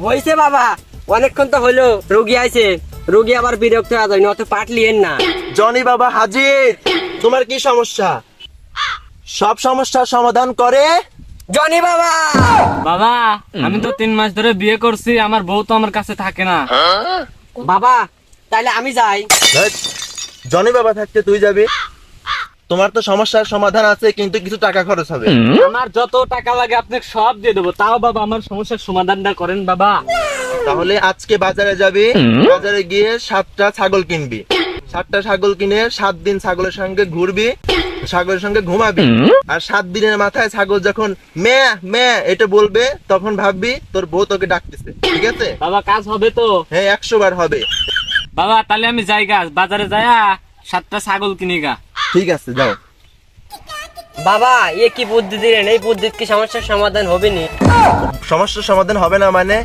হয়েছে বাবা, অনেকক্ষণ তো হলো, রোগী আইছে, রোগী আবার বিরক্ত হয়ে যায়, অত পাট লিয়েন না। জনি বাবা হাজির। তোমার কি সমস্যা? সব সমস্যার সমাধান করে জনি বাবা। বাবা আমি তো 3 মাস ধরে বিয়ে করছি, আমার বউ তো আমার কাছে থাকে না। বাবা তাহলে আমি যাই। ধ্যাৎ, জনি বাবা থাকতে তুই যাবি? তোমার তো সমস্যার সমাধান আছে, কিন্তু কিছু টাকা খরচ হবে। আমার যত টাকা লাগে আপনাকে সব দিয়ে দেবো, তাও বাবা আমার সমস্যার সমাধানটা করেন বাবা। তাহলে আজকে বাজারে যাবি, বাজারে গিয়ে 7টা ছাগল কিনবি, 7টা ছাগল কিনে 7 দিন ছাগলের সঙ্গে ঘুরবি, ছাগলের সঙ্গে ঘুমাবি, আর 7 দিনের মাথায় ছাগল যখন মে মে এটা বলবে, তখন ভাববি তোর বউ তোকে ডাকতেছে। ঠিক আছে বাবা কাজ হবে তো? হ্যাঁ, 100 বার হবে। বাবা তাহলে আমি যাই গা, বাজারে যায়া 7টা ছাগল কিনি গা। ঠিক আছে, যাও। বাবা এ কি বুদ্ধি দিলেন? এই বুদ্ধির কি সমস্যার সমাধান হবে নি? সমস্যার সমাধান হবে না মানে?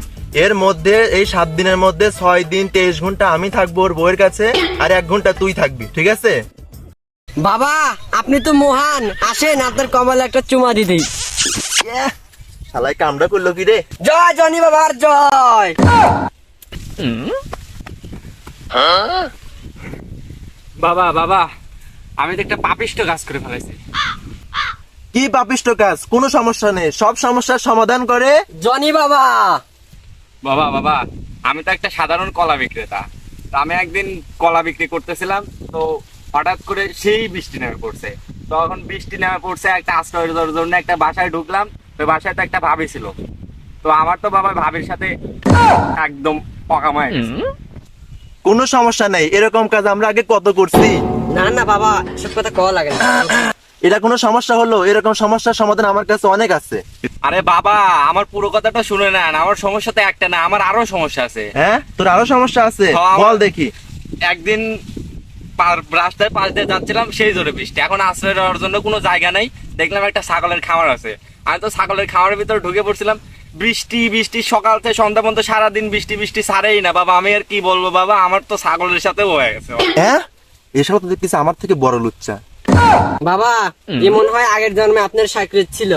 এর মধ্যে এই 7 দিনের মধ্যে 6 দিন 23 ঘন্টা আমি থাকবো ওর বউয়ের কাছে, আর 1 ঘন্টা তুই থাকবি। ঠিক আছে? বাবা আপনি তো মহান, আসেন আপনার কপালে একটা চুমা দিয়ে দিই। শালাই কামড়া করলো কি রে? জয় জনি বাবার জয়। বাবা বাবা আমি তো একটা পাপিষ্ট কাজ করে ফেলাইছি। কি পাপিষ্ট কাজ? কোনো সমস্যা নেই, সব সমস্যার সমাধান করে জনি বাবা। বাবা বাবা আমি তো একটা সাধারণ কলা বিক্রেতা, তো আমি একদিন কলা বিক্রি করতেছিলাম, তো হঠাৎ করে সেই বৃষ্টি নেমে পড়ছে। তখন বৃষ্টি নেমে পড়ছে, একটা আশ্রয়ের জন্য একটা বাসায় ঢুকলাম। তো বাসায় তো একটা ভাবি ছিল, তো আমার তো বাবা ভাবির সাথে একদম পকামায় গেছে। কোনো সমস্যা নেই, এরকম কাজ আমরা আগে কত করছি। না না বাবা সব কথা কওয়া লাগে না। এটা কোনো সমস্যা হলো? এরকম সমস্যার সমাধান আমার কাছে অনেক আছে। আরে বাবা আমার পুরো কথাটা শুনে নেন, আমার সমস্যা তো একটা না, আমার আরো সমস্যা আছে। হ্যাঁ, তোর আরো সমস্যা আছে? হ্যাঁ, বল দেখি। একদিন রাস্তায় পাশ দিয়ে যাচ্ছিলাম, সেই জোরে বৃষ্টি, এখন আশ্রয় নেওয়ার জন্য কোনো জায়গা নেই। দেখলাম একটা ছাগলের খামার আছে, আমি তো ছাগলের খামারের ভিতরে ঢুকে পড়ছিলাম। বৃষ্টি বৃষ্টি সকাল থেকে সন্ধ্যা পর্যন্ত সারাদিন বৃষ্টি বৃষ্টি ছাড়েই না বাবা। আমি আর কি বলবো বাবা, আমার তো ছাগলের সাথেও হয়ে গেছে। হ্যাঁ, এসব তো দেখতেছি আমার থেকে বড় লুচ্চা। বাবা এ মনে হয় আগের জন্মে আপনার সাকৃত ছিল।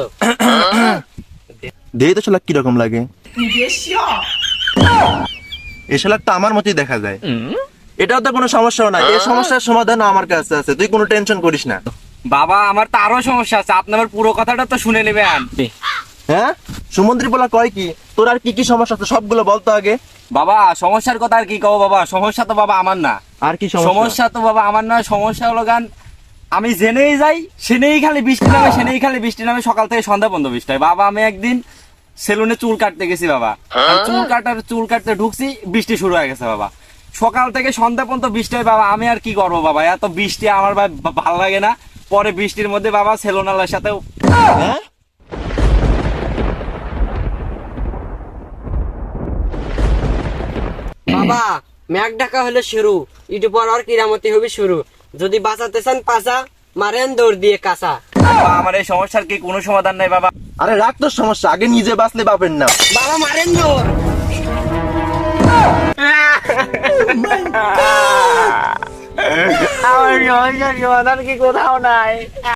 দেই তো শালাক কিরকম লাগে? এ শালাক তো আমার মতোই দেখা যায়। এটাও তো কোনো সমস্যা না, এই সমস্যার সমাধান আমার কাছে আছে, তুই কোনো টেনশন করিস না। বাবা আমার তো আরো সমস্যা আছে, আপনি আমার পুরো কথাটা তো শুনে নেবেন। হ্যাঁ, সুমন্ত্রী বলা কয় কি? তোর আর কি কি সমস্যা আছে সবগুলো বলতো আগে। বাবা সমস্যার কথা আর কি কব বাবা, সমস্যা তো বাবা আমার না। আর কি সমস্যা তো বাবা আমার না, সমস্যা হলো গান আমি জেনেই যাই সেনেই খালি বৃষ্টি নামে, সেনেই খালি বৃষ্টি নামে, সকাল থেকে সন্ধ্যা পর্যন্ত বৃষ্টি হয়। বাবা আমি একদিন সেলুনে চুল কাটতে গেছি বাবা, আর চুল কাটতে ঢুকছি, বৃষ্টি শুরু হয়ে গেছে বাবা। সকাল থেকে সন্ধ্যা পর্যন্ত বৃষ্টি হয় বাবা, আমি আর কি করবো বাবা, এত বৃষ্টি আমার ভালো লাগে না। পরে বৃষ্টির মধ্যে বাবা সেলুনালার সাথে হ্যাঁ, বাবা ম্যাক ঢাকা হলে শুরু, ইটু পর আর কিরামতি হবে শুরু। যদি বাঁচাতে চান পাচা, মারেন দৌড় দিয়ে কাঁচা। বাবা, আমার এই সমস্যার কি কোনো সমাধান নাই বাবা? আরে রাখ তোর সমস্যা, আগে নিজে বাঁচলে বাপের না। বাবা মারেন দৌড়। আমার সমস্যার সমাধান কি কোথাও নাই।